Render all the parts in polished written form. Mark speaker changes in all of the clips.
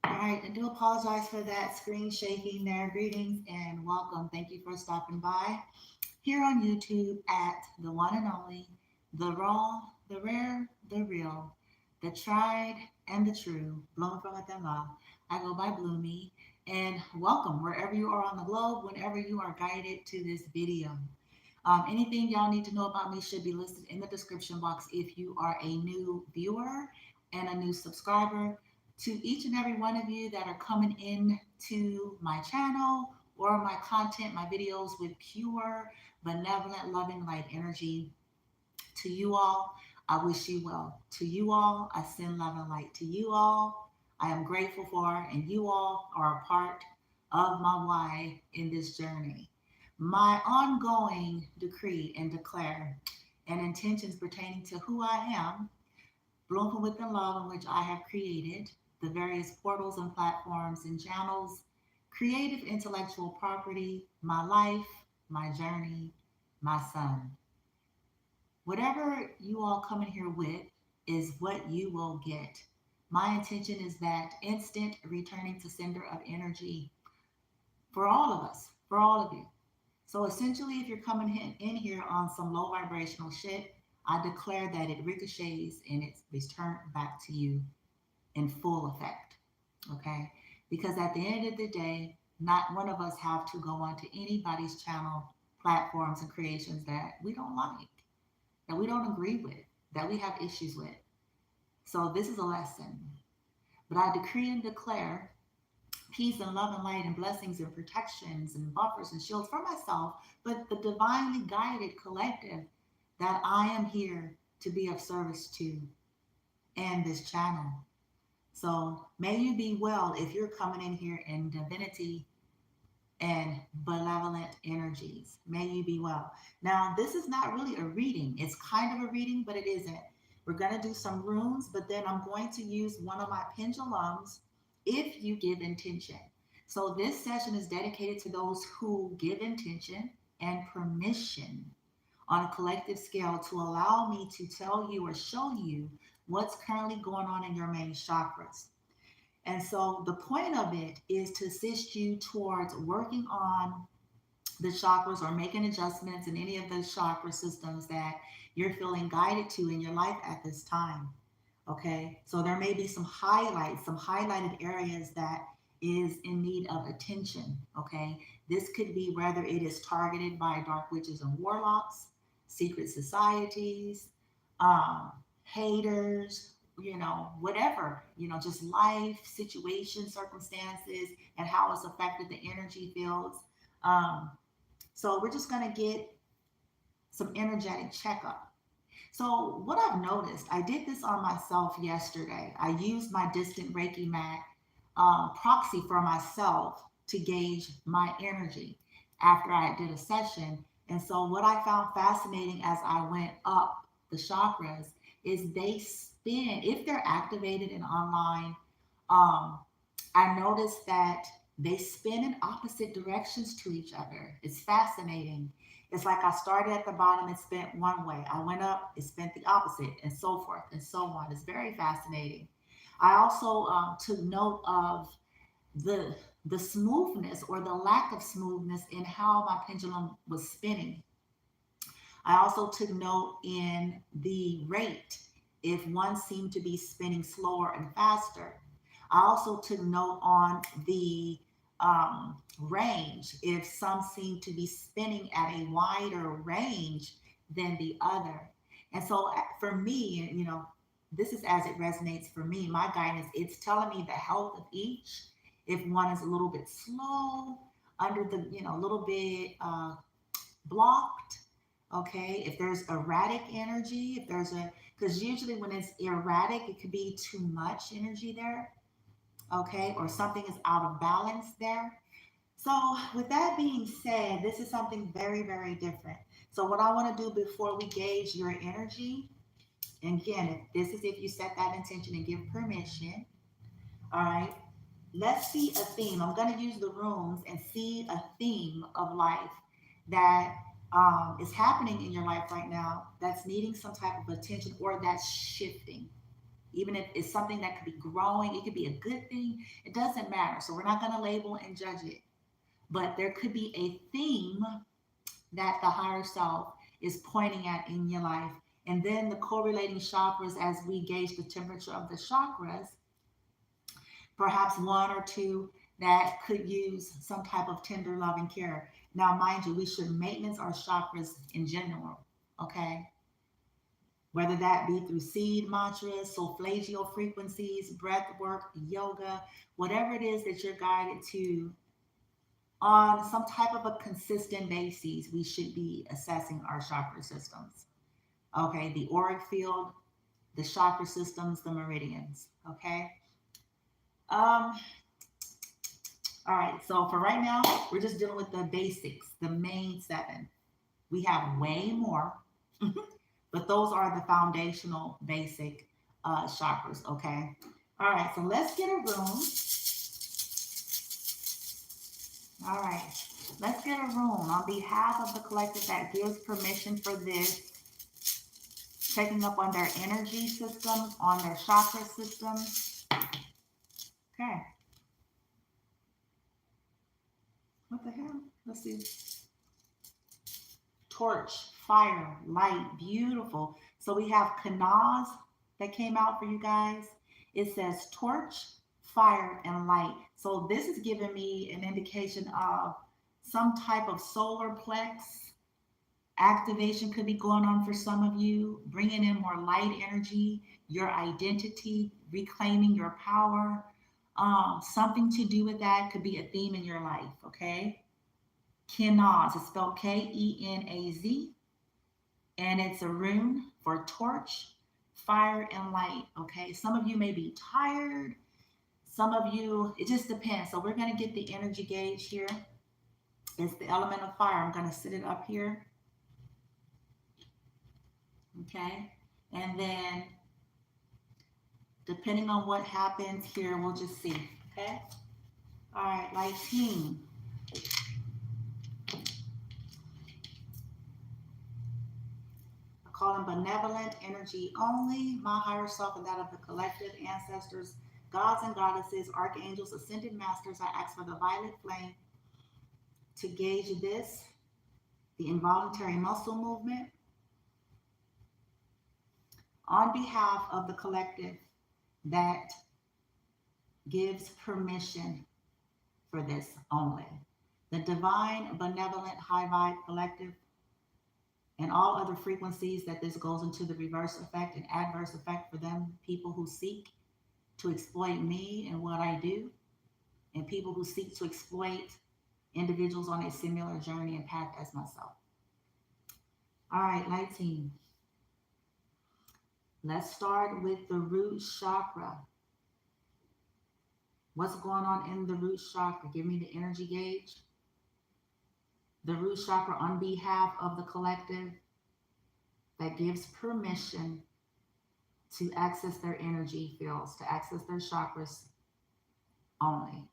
Speaker 1: All right, I do apologize for that screen shaking there. Greetings and welcome. Thank you for stopping by here on YouTube at the one and only, the raw, the rare, the real, the tried and the true, Bloom from Guatemala. I go by Bloomy, and welcome wherever you are on the globe, whenever you are guided to this video. Anything y'all need to know about me should be listed in the description box if you are a new viewer and a new subscriber. To each and every one of you that are coming in to my channel or my content, my videos with pure, benevolent, loving light energy, to you all, I wish you well. To you all, I send love and light. To you all, I am grateful for, and you all are a part of my why in this journey. My ongoing decree and declare and intentions pertaining to who I am, bloom from within love in which I have created, the various portals and platforms and channels, creative intellectual property, my life, my journey, my son. Whatever you all come in here with is what you will get. My intention is that instant returning to sender of energy for all of us, for all of you. So essentially, if you're coming in here on some low vibrational shit, I declare that it ricochets and it's returned back to you in full effect. Okay? Because at the end of the day, not one of us have to go onto anybody's channel, platforms, and creations that we don't like, that we don't agree with, that we have issues with. So this is a lesson. But I decree and declare peace and love and light and blessings and protections and buffers and shields for myself, but the divinely guided collective that I am here to be of service to and this channel. So may you be well if you're coming in here in divinity and benevolent energies. May you be well. Now, this is not really a reading. It's kind of a reading, but it isn't. We're going to do some runes, but then I'm going to use one of my pendulums if you give intention. So this session is dedicated to those who give intention and permission on a collective scale to allow me to tell you or show you what's currently going on in your main chakras. And so the point of it is to assist you towards working on the chakras or making adjustments in any of those chakra systems that you're feeling guided to in your life at this time. Okay. So there may be some highlights, some highlighted areas that is in need of attention. Okay. This could be whether it is targeted by dark witches and warlocks, secret societies, um, haters, whatever, just life, situations, circumstances, and how it's affected the energy fields. Um, so we're just going to get some energetic checkup. So what I've noticed, I did this on myself yesterday. I used my distant Reiki mat proxy for myself to gauge my energy after I did a session. And so what I found fascinating as I went up the chakras is they spin, if they're activated and online, um, I noticed that they spin in opposite directions to each other. It's fascinating. It's like I started at the bottom and spent one way. I went up, it spent the opposite, and so forth and so on. It's very fascinating. I also took note of the the smoothness or the lack of smoothness in how my pendulum was spinning. I also took note in the rate, if one seemed to be spinning slower and faster. I also took note on the range, if some seem to be spinning at a wider range than the other. And so for me, this is as it resonates for me, my guidance, it's telling me the health of each. If one is a little bit slow, under the, a little bit blocked, okay, if there's erratic energy, if there's a, because usually when it's erratic, it could be too much energy there, okay, or something is out of balance there. So, with that being said, this is something very, very different. So, what I want to do before we gauge your energy, and again, if this is if you set that intention and give permission, all right, let's see a theme. I'm going to use the rooms and see a theme of life that is happening in your life right now that's needing some type of attention or that's shifting. even if it's something that could be growing, it could be a good thing. It doesn't matter. So we're not going to label and judge it. But there could be a theme that the higher self is pointing at in your life. And then the correlating chakras, as we gauge the temperature of the chakras, perhaps one or two that could use some type of tender loving care. Now, mind you, we should maintenance our chakras in general, okay? Whether that be through seed mantras, solfeggio frequencies, breath work, yoga, whatever it is that you're guided to on some type of a consistent basis, we should be assessing our chakra systems. Okay, the auric field, the chakra systems, the meridians. Okay. Um, all right, so for right now, we're just dealing with the basics, the main seven. We have way more, but those are the foundational basic chakras. Okay. All right, so let's get a room. All right, let's get a room on behalf of the collective that gives permission for this, checking up on their energy systems, on their chakra systems. Okay. What the hell? Let's see. Torch, fire, light, beautiful. So we have canals that came out for you guys. It says torch, fire, and light. So this is giving me an indication of some type of solar plex activation could be going on for some of you, bringing in more light energy, your identity, reclaiming your power. Something to do with that could be a theme in your life, okay? Kenaz, it's spelled Kenaz, and it's a rune for torch, fire, and light, okay? Some of you may be tired. Some of you, it just depends. So we're going to get the energy gauge here. It's the element of fire. I'm going to sit it up here. Okay. And then depending on what happens here, we'll just see. Okay. All right. Light team. I call them benevolent energy only. My higher self and that of the collective ancestors, gods and goddesses, archangels, ascended masters. I ask for the violet flame to gauge this, the involuntary muscle movement, on behalf of the collective that gives permission for this only. The divine, benevolent, high vibe collective, and all other frequencies that this goes into the reverse effect and adverse effect for them, people who seek to exploit me and what I do, and people who seek to exploit individuals on a similar journey and path as myself. All right, light team. Let's start with the root chakra. What's going on in the root chakra? Give me the energy gauge. The root chakra on behalf of the collective that gives permission to access their energy fields, to access their chakras only.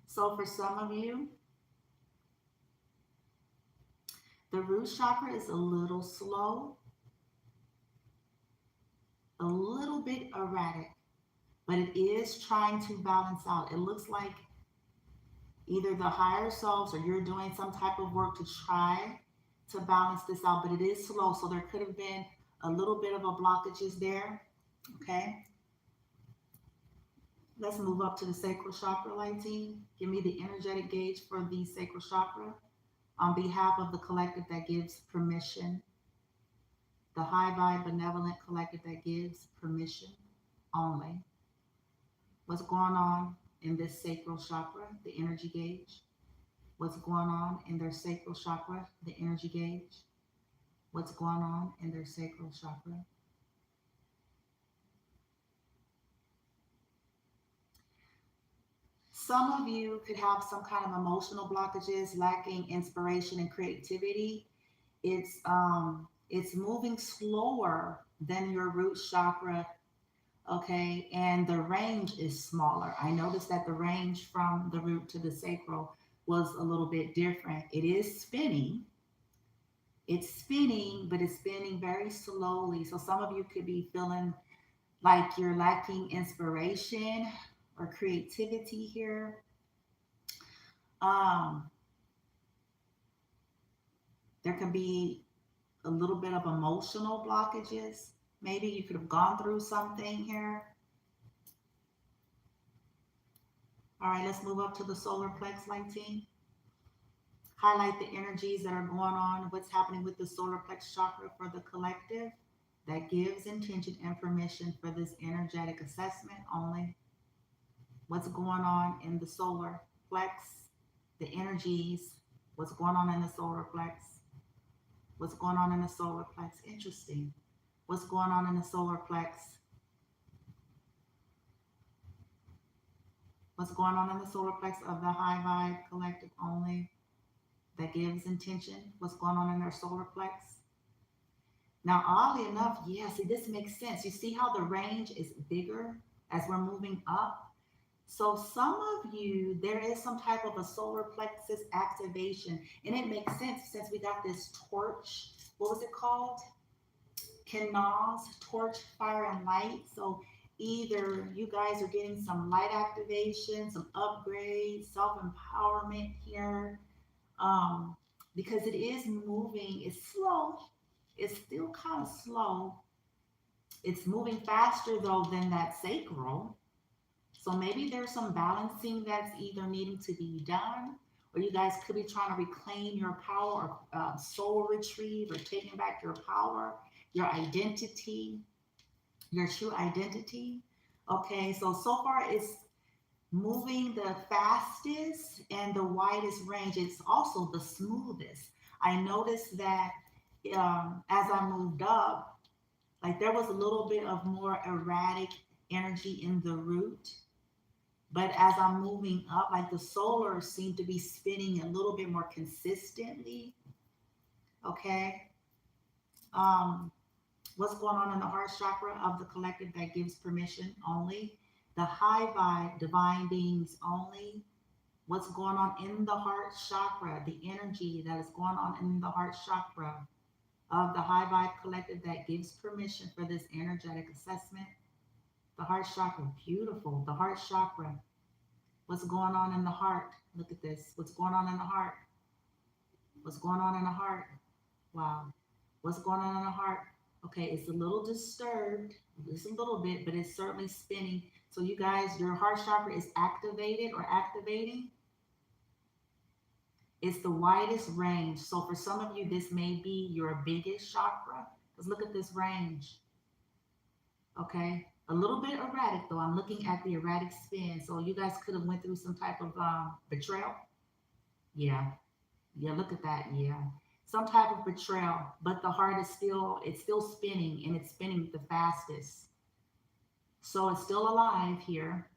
Speaker 1: So for some of you, the root chakra is a little slow, a little bit erratic, but it is trying to balance out. It looks like either the higher selves or you're doing some type of work to try to balance this out, but it is slow. So there could have been a little bit of a blockages there. Okay. Let's move up to the sacral chakra, light team. Give me the energetic gauge for the sacral chakra on behalf of the collective that gives permission. The high vibe benevolent collective that gives permission only. What's going on in this sacral chakra, the energy gauge? What's going on in their sacral chakra, the energy gauge? What's going on in their sacral chakra? Some of you could have some kind of emotional blockages, lacking inspiration and creativity. It's moving slower than your root chakra Okay, and the range is smaller. I noticed that the range from the root to the sacral was a little bit different. It is spinning. It's spinning, but it's spinning very slowly. So some of you could be feeling like you're lacking inspiration or creativity here. Um, there can be a little bit of emotional blockages. Maybe you could have gone through something here. All right, let's move up to the solar plex lighting. Highlight the energies that are going on, what's happening with the solar plex chakra for the collective. That gives intention and permission for this energetic assessment only. What's going on in the solar plex, the energies, what's going on in the solar plex, what's going on in the solar plex. Interesting. What's going on in the solar plex? What's going on in the solar plex of the high vibe collective only that gives intention? What's going on in their solar plex? Now, oddly enough, yeah, see, this makes sense. You see how the range is bigger as we're moving up? So some of you, there is some type of a solar plexus activation, and it makes sense since we got this torch. What was it called? Canals, torch, fire, and light. So either you guys are getting some light activation, some upgrades, self-empowerment here, um, because it is moving. It's slow. It's still kind of slow. It's moving faster though than that sacral. So maybe there's some balancing that's either needing to be done, or you guys could be trying to reclaim your power, or soul retrieve, or taking back your power, your identity, your true identity. Okay, so far it's moving the fastest and the widest range. It's also the smoothest. I noticed that as I moved up, like there was a little bit of more erratic energy in the root. But as I'm moving up, like the solar seemed to be spinning a little bit more consistently. Okay. Um, what's going on in the heart chakra of the collective that gives permission only? The high vibe, divine beings only. What's going on in the heart chakra, the energy that is going on in the heart chakra of the high vibe collective that gives permission for this energetic assessment. The heart chakra, beautiful. The heart chakra. What's going on in the heart? Look at this. What's going on in the heart? What's going on in the heart? Wow. What's going on in the heart? Okay, it's a little disturbed, just a little bit, but it's certainly spinning. So you guys, your heart chakra is activated or activating. It's the widest range. So for some of you, this may be your biggest chakra. Because look at this range. Okay, a little bit erratic though. I'm looking at the erratic spin. So you guys could have went through some type of betrayal. Yeah, yeah. Look at that. Yeah, some type of betrayal. But the heart is still, it's still spinning, and it's spinning the fastest. So it's still alive here.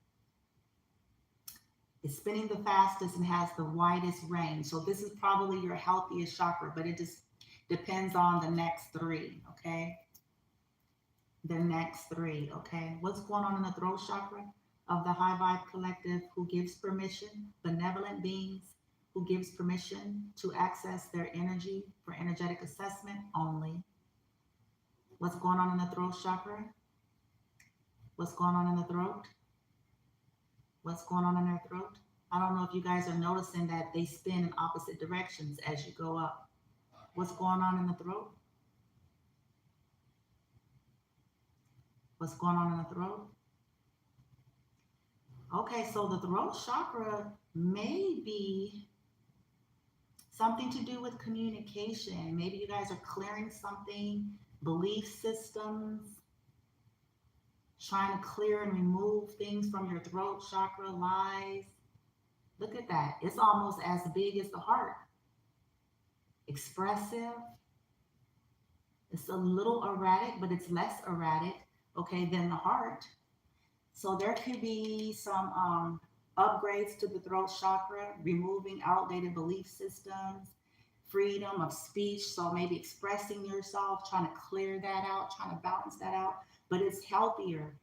Speaker 1: It's spinning the fastest and has the widest range. So this is probably your healthiest chakra, but it just depends on the next three. Okay. The next three, okay? What's going on in the throat chakra of the high vibe collective who gives permission, benevolent beings who gives permission to access their energy for energetic assessment only. What's going on in the throat chakra? What's going on in the throat? What's going on in their throat? I don't know if you guys are noticing that they spin in opposite directions as you go up. What's going on in the throat? What's going on in the throat? Okay, so the throat chakra may be something to do with communication. Maybe you guys are clearing something, belief systems, trying to clear and remove things from your throat chakra, lies. Look at that. It's almost as big as the heart. Expressive. It's a little erratic, but it's less erratic, okay, than the heart. So there could be some upgrades to the throat chakra, removing outdated belief systems, freedom of speech. So maybe expressing yourself, trying to clear that out, trying to balance that out, but it's healthier.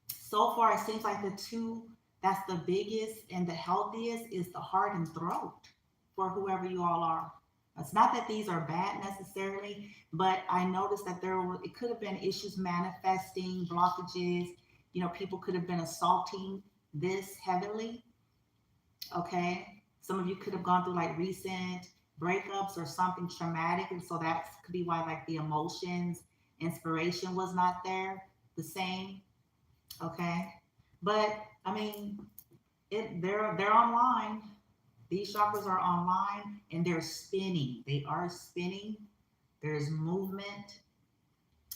Speaker 1: So far, it seems like the two that's the biggest and the healthiest is the heart and throat for whoever you all are. It's not that these are bad necessarily, but I noticed that it could have been issues manifesting, blockages. People could have been assaulting this heavily. Okay. Some of you could have gone through like recent breakups or something traumatic. And so that could be why like the emotions, inspiration was not there the same. Okay. But I mean, they're online. These chakras are online and they're spinning. They are spinning. There's movement.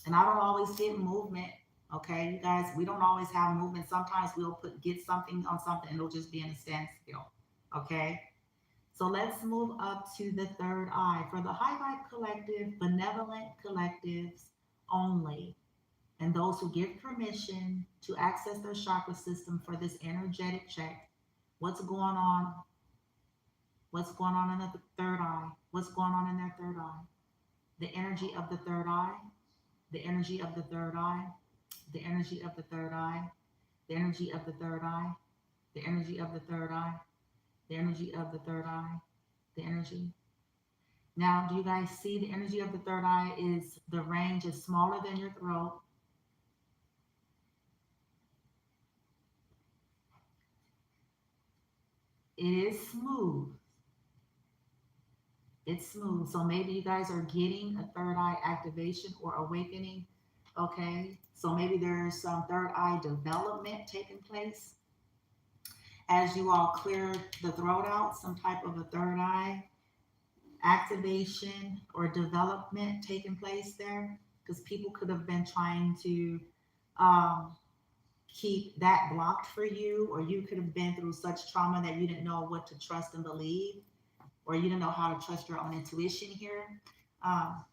Speaker 1: And I don't always get movement. Okay, you guys, we don't always have movement. Sometimes we'll get something on something and it'll just be in a standstill. Okay. So let's move up to the third eye. For the High Vibe Collective, benevolent collectives only, and those who give permission to access their chakra system for this energetic check. What's going on? What's going on in the third eye? What's going on in their third eye? The energy of the third eye, the energy of the third eye, the energy of the third eye, the energy of the third eye, the energy of the third eye, the energy of the third eye, the energy. Now, do you guys see the energy of the third eye is the range is smaller than your throat? It is smooth. It's smooth. So maybe you guys are getting a third eye activation or awakening. Okay. So maybe there's some third eye development taking place as you all clear the throat out, some type of a third eye activation or development taking place there, because people could have been trying to um, keep that blocked for you, or you could have been through such trauma that you didn't know what to trust and believe, or you didn't know how to trust your own intuition here. Um,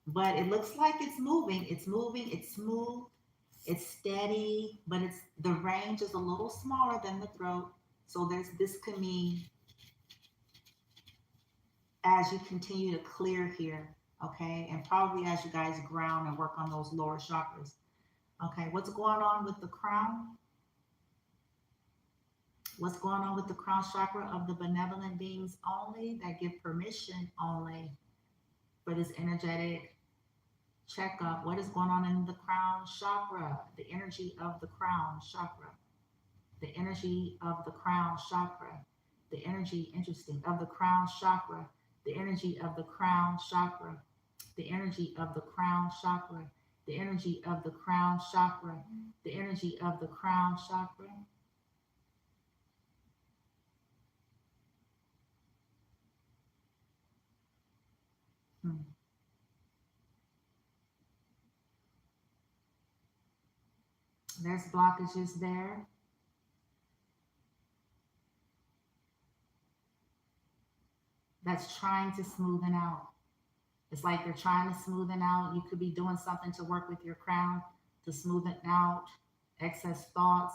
Speaker 1: but it looks like it's moving. It's moving. It's smooth. It's steady, but the range is a little smaller than the throat. So this could mean as you continue to clear here, okay, and probably as you guys ground and work on those lower chakras. Okay, what's going on with the crown? What's going on with the crown chakra of the benevolent beings only that give permission only for this energetic checkup? What is going on in the crown chakra? The energy of the crown chakra. The energy of the crown chakra. The energy, interesting, of the crown chakra. The energy of the crown chakra. The energy of the crown chakra. The energy of the crown chakra. The energy of the crown chakra. There's blockages there. That's trying to smoothen out. It's like they're trying to smoothen out. You could be doing something to work with your crown to smoothen out excess thoughts.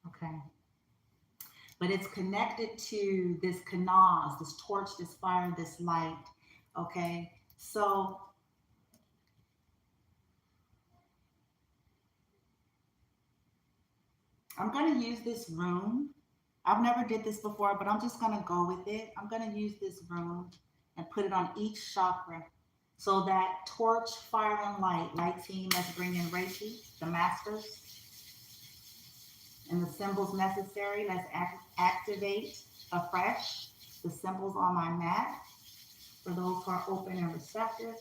Speaker 1: Okay. But it's connected to this kanaz, this torch, this fire, this light. Okay. So I'm going to use this room. I've never did this before, but I'm just going to go with it. I'm going to use this room and put it on each chakra. So that torch, fire, and light team, let's bring in Reiki, the masters, and the symbols necessary. Let's activate afresh the symbols on my mat for those who are open and receptive.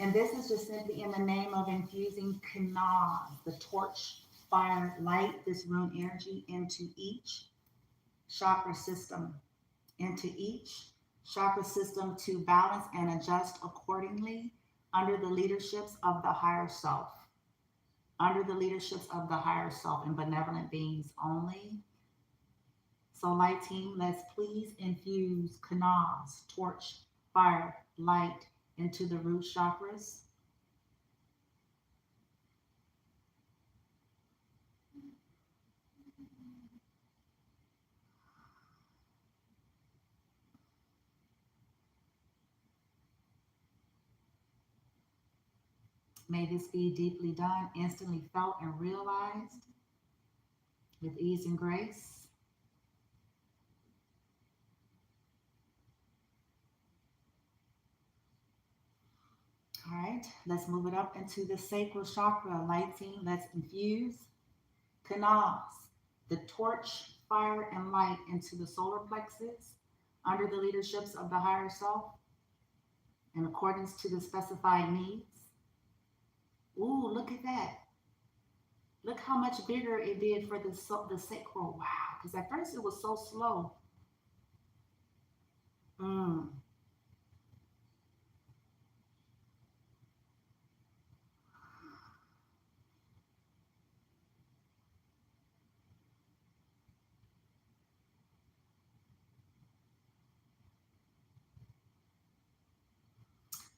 Speaker 1: And this is just simply in the name of infusing kanaz, the torch, fire, light, this rune energy into each chakra system, to balance and adjust accordingly under the leaderships of the higher self, and benevolent beings only. So light team, let's please infuse kanaz, torch, fire, light into the root chakras. May this be deeply done, instantly felt and realized with ease and grace. All right, let's move it up into the sacral chakra. Light team, let's infuse canals, the torch, fire, and light into the solar plexus under the leaderships of the higher self in accordance to the specified needs. Ooh, look at that. Look how much bigger it did for the sacral. Wow, because at first it was so slow. Mm.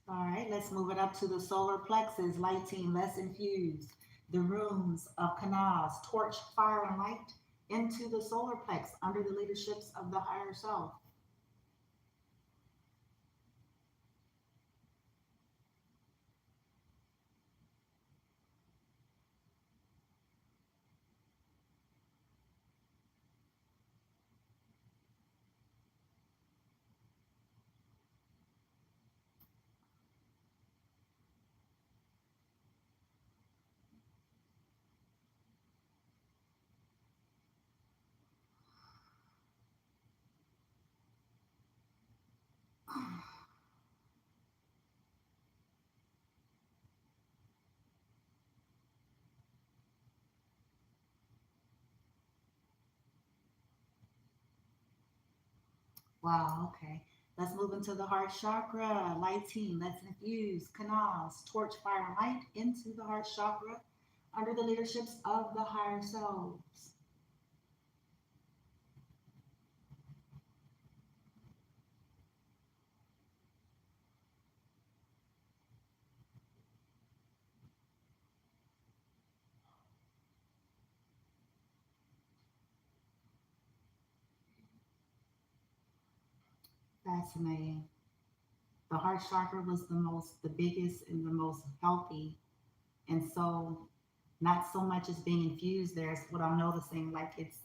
Speaker 1: All right, let's move it up to the solar plexus. Light team, let's infuse the rooms of canals, torch, fire, and light into the solar plex under the leaderships of the higher self. Wow, okay. Let's move into the heart chakra. Light team, let's infuse canals, torch, fire, and light into the heart chakra under the leaderships of the higher selves. Fascinating. The heart chakra was the biggest and the most healthy. And so, not so much as being infused there is what I'm noticing, like it's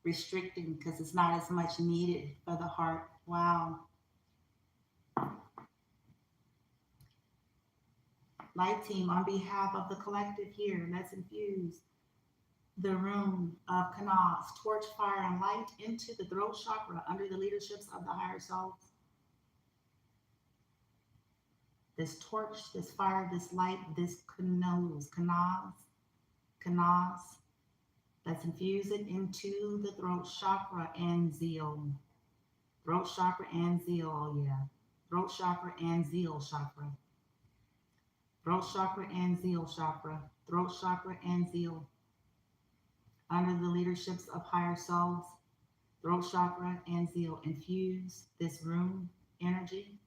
Speaker 1: restricting because it's not as much needed for the heart. Wow. Light team, on behalf of the collective here, let's infuse the room of canals, torch, fire, and light into the throat chakra under the leaderships of the higher selves. This torch, this fire, this light, this canals. Let's infuse it into the throat chakra and zeal. Throat chakra and zeal, oh yeah. Throat chakra and zeal chakra. Throat chakra and zeal chakra. Throat chakra and zeal. Under the leaderships of higher selves, throat chakra and zeal. Infuse this room energy,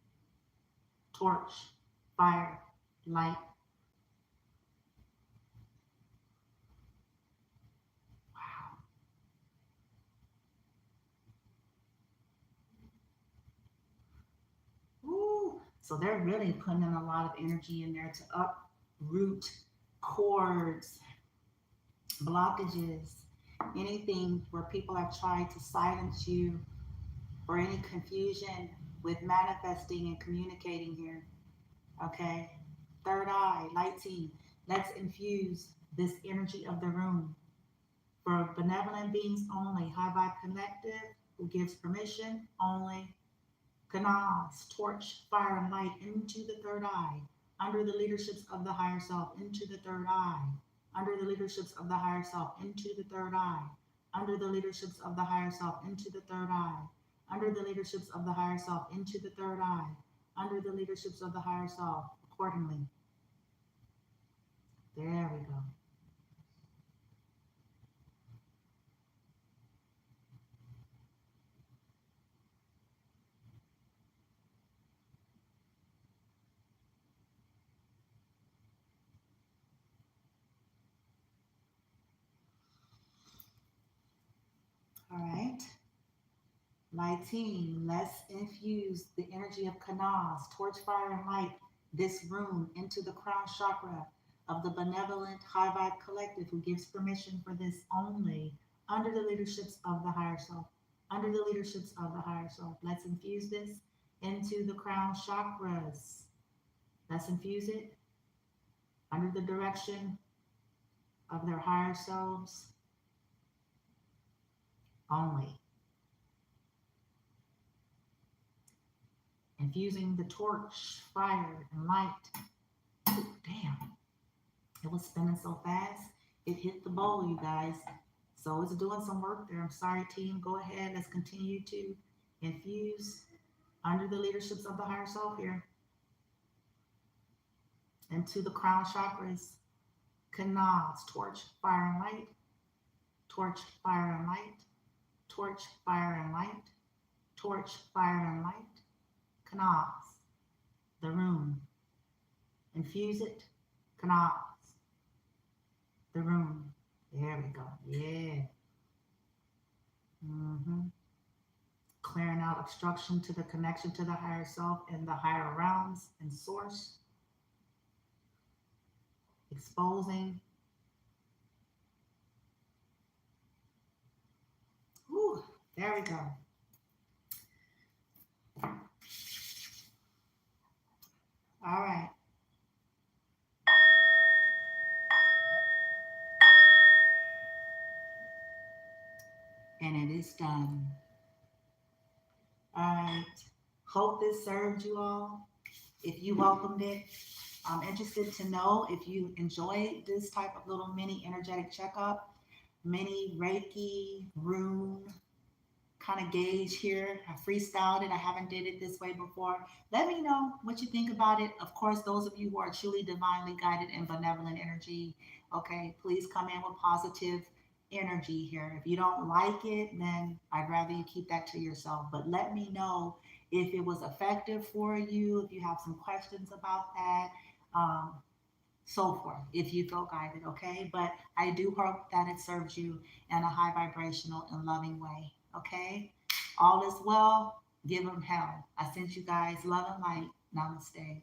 Speaker 1: torch, fire, light. Wow. Woo. So they're really putting in a lot of energy in there to uproot cords, blockages, anything where people have tried to silence you or any confusion with manifesting and communicating here. Okay. Third eye, light team. Let's infuse this energy of the room for benevolent beings only. High Vibe Collective, who gives permission only. Canals, torch, fire, and light into the third eye, under the leaderships of the higher self, into the third eye, under the leaderships of the higher self, into the third eye, under the leaderships of the higher self, into the third eye, under the leaderships of the higher self, into the third eye, under the leaderships of the higher self, accordingly. There we go. All right. Light team, let's infuse the energy of canals, torch, fire, and light this room into the crown chakra of the benevolent high vibe collective who gives permission for this only under the leaderships of the higher self. Under the leaderships of the higher self. Let's infuse this into the crown chakras. Let's infuse it under the direction of their higher selves only. Infusing the torch, fire, and light. Ooh, damn. It was spinning so fast, it hit the bowl, you guys. So it's doing some work there. I'm sorry, team. Go ahead. Let's continue to infuse under the leaderships of the higher self here into the crown chakras. Canals, torch, fire, and light. Torch, fire, and light. Torch, fire, and light. Torch, fire, and light. Canals, the room. Infuse it. Canals, the room. There we go. Yeah. Clearing out obstruction to the connection to the higher self and the higher realms and source. Exposing. Ooh, there we go. All right. And it is done. All right. Hope this served you all. If you welcomed it, I'm interested to know if you enjoyed this type of little mini energetic checkup, mini Reiki room kind of gauge here. I freestyled it. I haven't did it this way before. Let me know what you think about it. Of course, those of you who are truly divinely guided and benevolent energy, okay, please come in with positive energy here. If you don't like it, then I'd rather you keep that to yourself. But let me know if it was effective for you, if you have some questions about that. Um, so forth, if you feel guided, okay? But I do hope that it serves you in a high vibrational and loving way, okay? All is well, give them hell. I sent you guys love and light. Namaste.